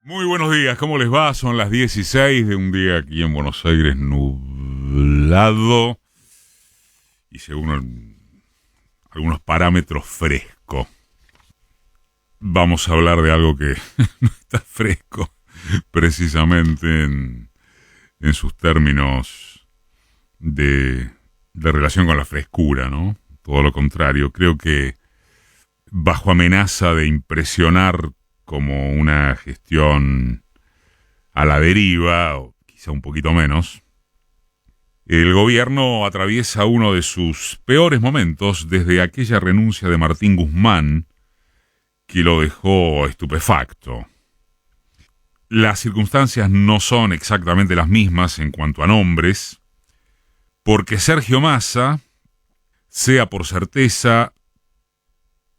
Muy buenos días, ¿cómo les va? Son las 16 de un día aquí en Buenos Aires nublado y según algunos parámetros fresco. Vamos a hablar de algo que no está fresco precisamente en sus términos de relación con la frescura, ¿no? Todo lo contrario, creo que bajo amenaza de impresionar como una gestión a la deriva, o quizá un poquito menos, el gobierno atraviesa uno de sus peores momentos desde aquella renuncia de Martín Guzmán que lo dejó estupefacto. Las circunstancias no son exactamente las mismas en cuanto a nombres, porque Sergio Massa, sea por certeza,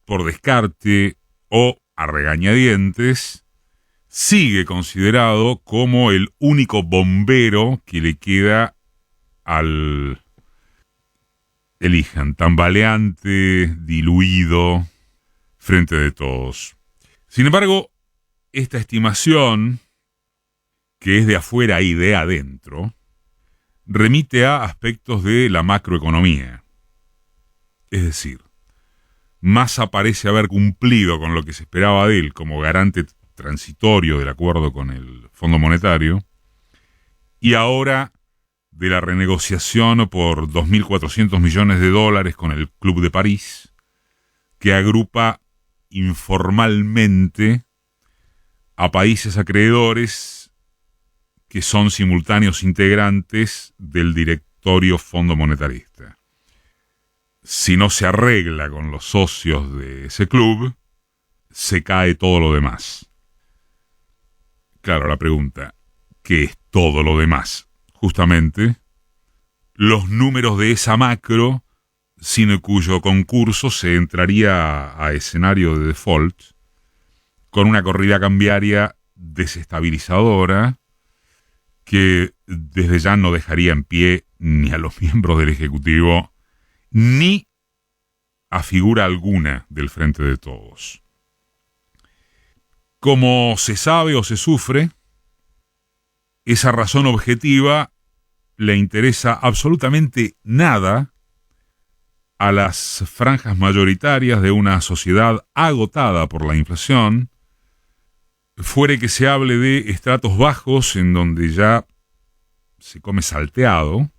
por descarte o a regañadientes, sigue considerado como el único bombero que le queda al, elijan, tambaleante, diluido, frente de todos. Sin embargo, esta estimación, que es de afuera y de adentro, remite a aspectos de la macroeconomía. Es decir, Massa parece haber cumplido con lo que se esperaba de él como garante transitorio del acuerdo con el Fondo Monetario y ahora de la renegociación por 2.400 millones de dólares con el Club de París, que agrupa informalmente a países acreedores que son simultáneos integrantes del directorio Fondo Monetarista. Si no se arregla con los socios de ese club, se cae todo lo demás. Claro, la pregunta, ¿qué es todo lo demás? Justamente, los números de esa macro, sin cuyo concurso se entraría a escenario de default, con una corrida cambiaria desestabilizadora que desde ya no dejaría en pie ni a los miembros del Ejecutivo ni a figura alguna del Frente de Todos. Como se sabe o se sufre, esa razón objetiva le interesa absolutamente nada a las franjas mayoritarias de una sociedad agotada por la inflación, fuere que se hable de estratos bajos en donde ya se come salteado,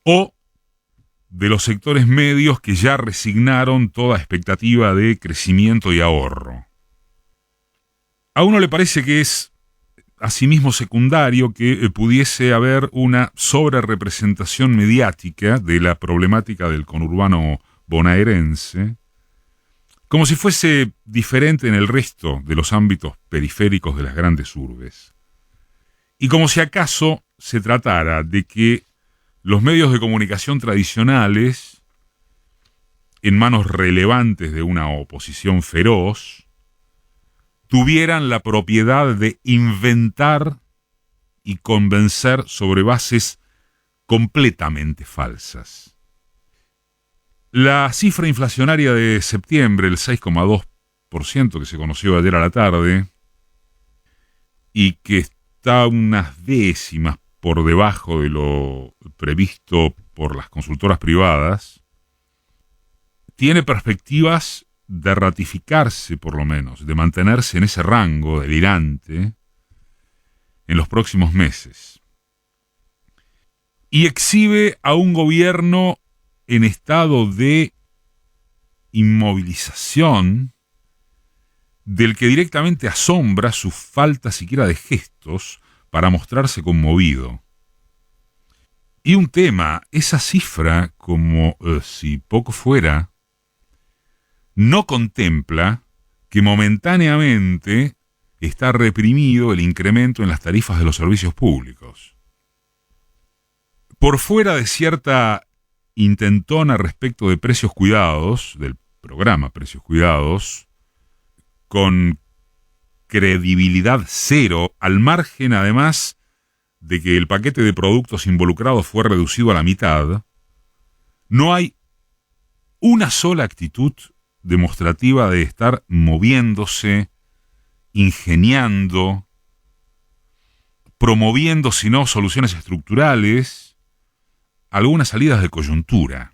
o de los sectores medios que ya resignaron toda expectativa de crecimiento y ahorro. A uno le parece que es asimismo secundario que pudiese haber una sobrerepresentación mediática de la problemática del conurbano bonaerense, como si fuese diferente en el resto de los ámbitos periféricos de las grandes urbes. Y como si acaso se tratara de que los medios de comunicación tradicionales, en manos relevantes de una oposición feroz, tuvieran la propiedad de inventar y convencer sobre bases completamente falsas. La cifra inflacionaria de septiembre, el 6,2% que se conoció ayer a la tarde, y que está unas décimas por debajo de lo previsto por las consultoras privadas, tiene perspectivas de ratificarse por lo menos, de mantenerse en ese rango delirante en los próximos meses. Y exhibe a un gobierno en estado de inmovilización del que directamente asombra su falta siquiera de gestos para mostrarse conmovido. Y un tema, esa cifra, como si poco fuera, no contempla que momentáneamente está reprimido el incremento en las tarifas de los servicios públicos. Por fuera de cierta intentona respecto de precios cuidados, del programa Precios Cuidados, con credibilidad cero, al margen además de que el paquete de productos involucrados fue reducido a la mitad, no hay una sola actitud demostrativa de estar moviéndose, ingeniando, promoviendo, si no soluciones estructurales, algunas salidas de coyuntura.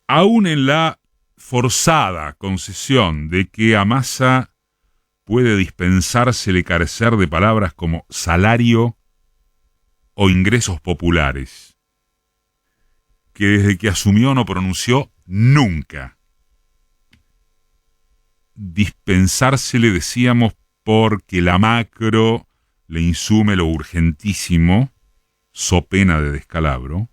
Aún en la forzada concesión de que a Massa puede dispensársele carecer de palabras como salario o ingresos populares, que desde que asumió no pronunció nunca. Dispensársele, decíamos, porque la macro le insume lo urgentísimo, so pena de descalabro.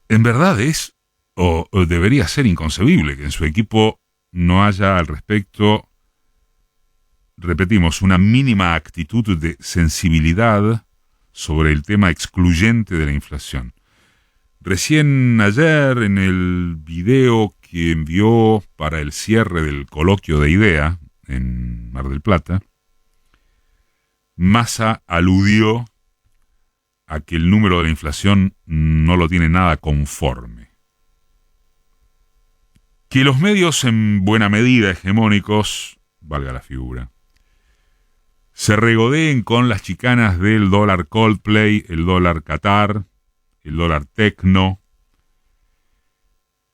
En verdad es, o debería ser inconcebible que en su equipo no haya al respecto, repetimos, una mínima actitud de sensibilidad sobre el tema excluyente de la inflación. Recién ayer, en el video que envió para el cierre del coloquio de IDEA en Mar del Plata, Massa aludió a que el número de la inflación no lo tiene nada conforme. Que los medios en buena medida hegemónicos, valga la figura, se regodeen con las chicanas del dólar Coldplay, el dólar Qatar, el dólar Tecno,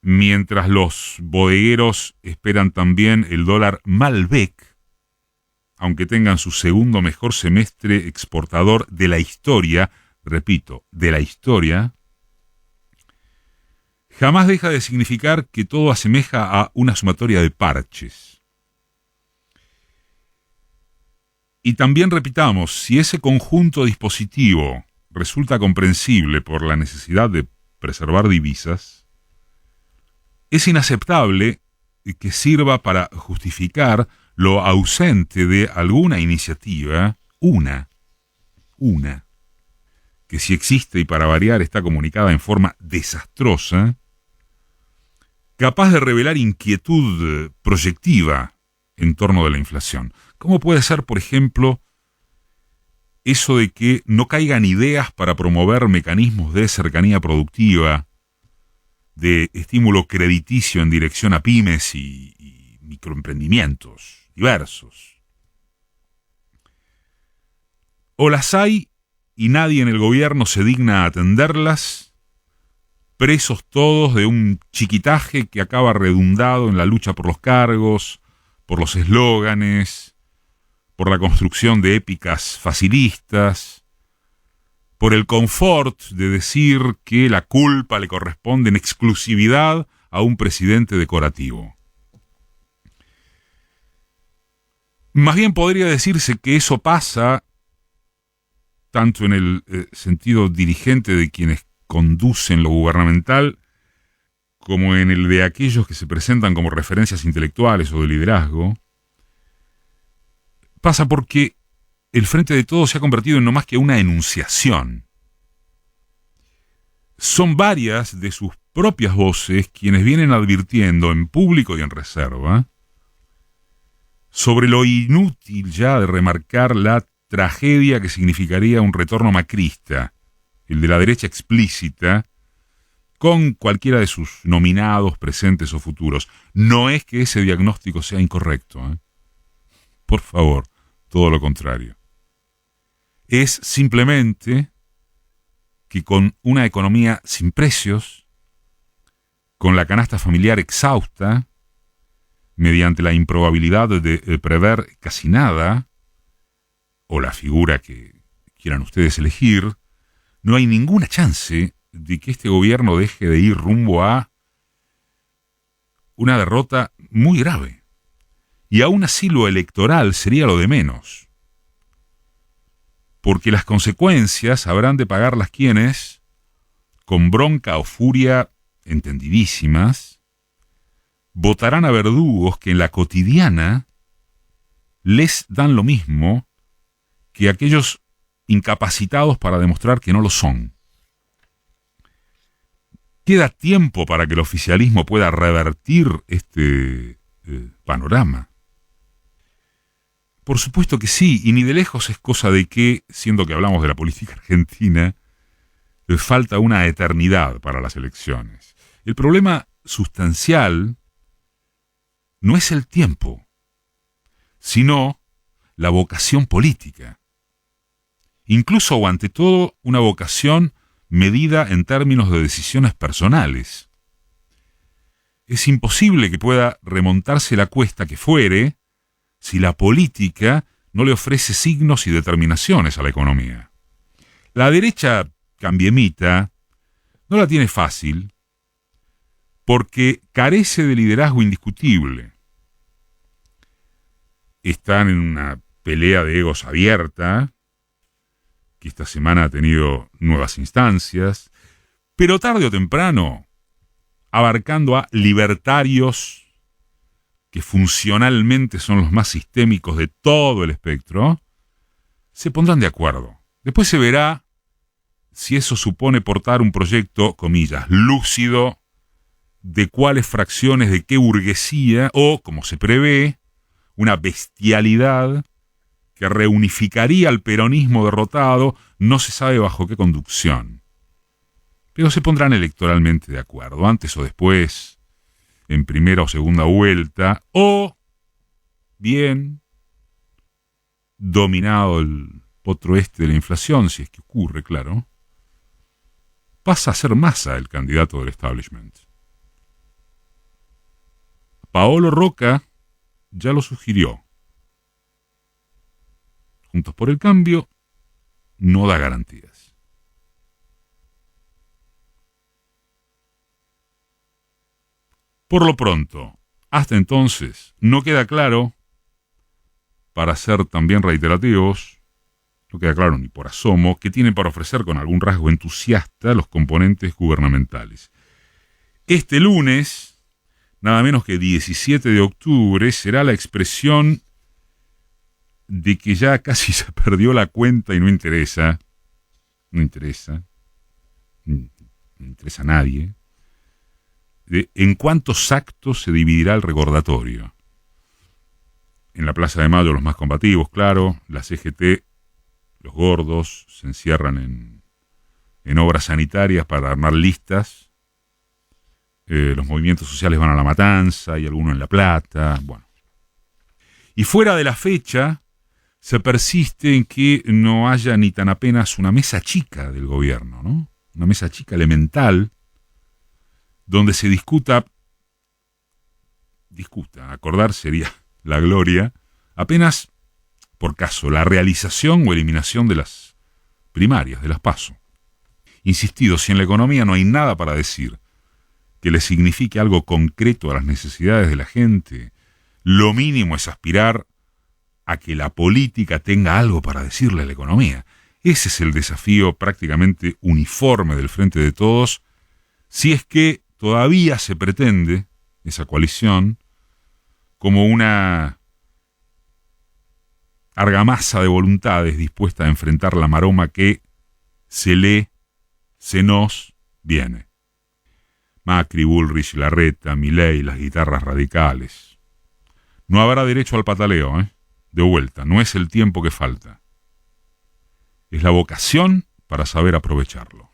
mientras los bodegueros esperan también el dólar Malbec, aunque tengan su segundo mejor semestre exportador de la historia, repito, de la historia, jamás deja de significar que todo asemeja a una sumatoria de parches. Y también repitamos, si ese conjunto dispositivo resulta comprensible por la necesidad de preservar divisas, es inaceptable que sirva para justificar lo ausente de alguna iniciativa, una, que si existe y para variar está comunicada en forma desastrosa, capaz de revelar inquietud proyectiva en torno de la inflación. ¿Cómo puede ser, por ejemplo, eso de que no caigan ideas para promover mecanismos de cercanía productiva, de estímulo crediticio en dirección a pymes y microemprendimientos diversos? O las hay y nadie en el gobierno se digna a atenderlas, presos todos de un chiquitaje que acaba redundado en la lucha por los cargos, por los eslóganes, por la construcción de épicas facilistas, por el confort de decir que la culpa le corresponde en exclusividad a un presidente decorativo. Más bien podría decirse que eso pasa tanto en el sentido dirigente de quienes conducen lo gubernamental, como en el de aquellos que se presentan como referencias intelectuales o de liderazgo. Pasa porque el Frente de Todos se ha convertido en no más que una enunciación. Son varias de sus propias voces quienes vienen advirtiendo en público y en reserva sobre lo inútil ya de remarcar la tragedia que significaría un retorno macrista, el de la derecha explícita, con cualquiera de sus nominados presentes o futuros. No es que ese diagnóstico sea incorrecto, ¿eh? Por favor, todo lo contrario. Es simplemente que con una economía sin precios, con la canasta familiar exhausta, mediante la improbabilidad de prever casi nada, o la figura que quieran ustedes elegir, no hay ninguna chance de que este gobierno deje de ir rumbo a una derrota muy grave. Y aún así lo electoral sería lo de menos, porque las consecuencias habrán de pagarlas quienes, con bronca o furia entendidísimas, votarán a verdugos que en la cotidiana les dan lo mismo que aquellos incapacitados para demostrar que no lo son. Queda tiempo para que el oficialismo pueda revertir este panorama. Por supuesto que sí, y ni de lejos es cosa de que, siendo que hablamos de la política argentina, falta una eternidad para las elecciones. El problema sustancial no es el tiempo, sino la vocación política. Incluso o ante todo una vocación medida en términos de decisiones personales. Es imposible que pueda remontarse la cuesta que fuere si la política no le ofrece signos y determinaciones a la economía. La derecha cambiemita no la tiene fácil porque carece de liderazgo indiscutible. Están en una pelea de egos abierta, que esta semana ha tenido nuevas instancias, pero tarde o temprano, abarcando a libertarios que funcionalmente son los más sistémicos de todo el espectro, se pondrán de acuerdo. Después se verá si eso supone portar un proyecto, comillas, lúcido, de cuáles fracciones de qué burguesía, o, como se prevé, una bestialidad que reunificaría al peronismo derrotado, no se sabe bajo qué conducción. Pero se pondrán electoralmente de acuerdo, antes o después, en primera o segunda vuelta, o bien, dominado el potro este de la inflación, si es que ocurre, claro, pasa a ser Massa el candidato del establishment. Paolo Roca ya lo sugirió. Juntos por el Cambio no da garantías. Por lo pronto, hasta entonces, no queda claro, para ser también reiterativos, no queda claro ni por asomo, qué tienen para ofrecer con algún rasgo entusiasta los componentes gubernamentales. Este lunes, nada menos que 17 de octubre, será la expresión de que ya casi se perdió la cuenta y no interesa a nadie, de en cuántos actos se dividirá el recordatorio. En la Plaza de Mayo los más combativos, claro, la CGT, los gordos, se encierran en obras sanitarias para armar listas, los movimientos sociales van a La Matanza y algunos en La Plata, bueno. Y fuera de la fecha, se persiste en que no haya ni tan apenas una mesa chica del gobierno, ¿no? Una mesa chica elemental, donde se discuta, acordar sería la gloria, apenas por caso, la realización o eliminación de las primarias, de las PASO. Insistido, si en la economía no hay nada para decir que le signifique algo concreto a las necesidades de la gente, lo mínimo es aspirar a que la política tenga algo para decirle a la economía. Ese es el desafío prácticamente uniforme del Frente de Todos, si es que todavía se pretende esa coalición como una argamasa de voluntades dispuesta a enfrentar la maroma que se nos viene. Macri, Bullrich, Larreta, Milei, las guitarras radicales. No habrá derecho al pataleo, De vuelta, no es el tiempo que falta. Es la vocación para saber aprovecharlo.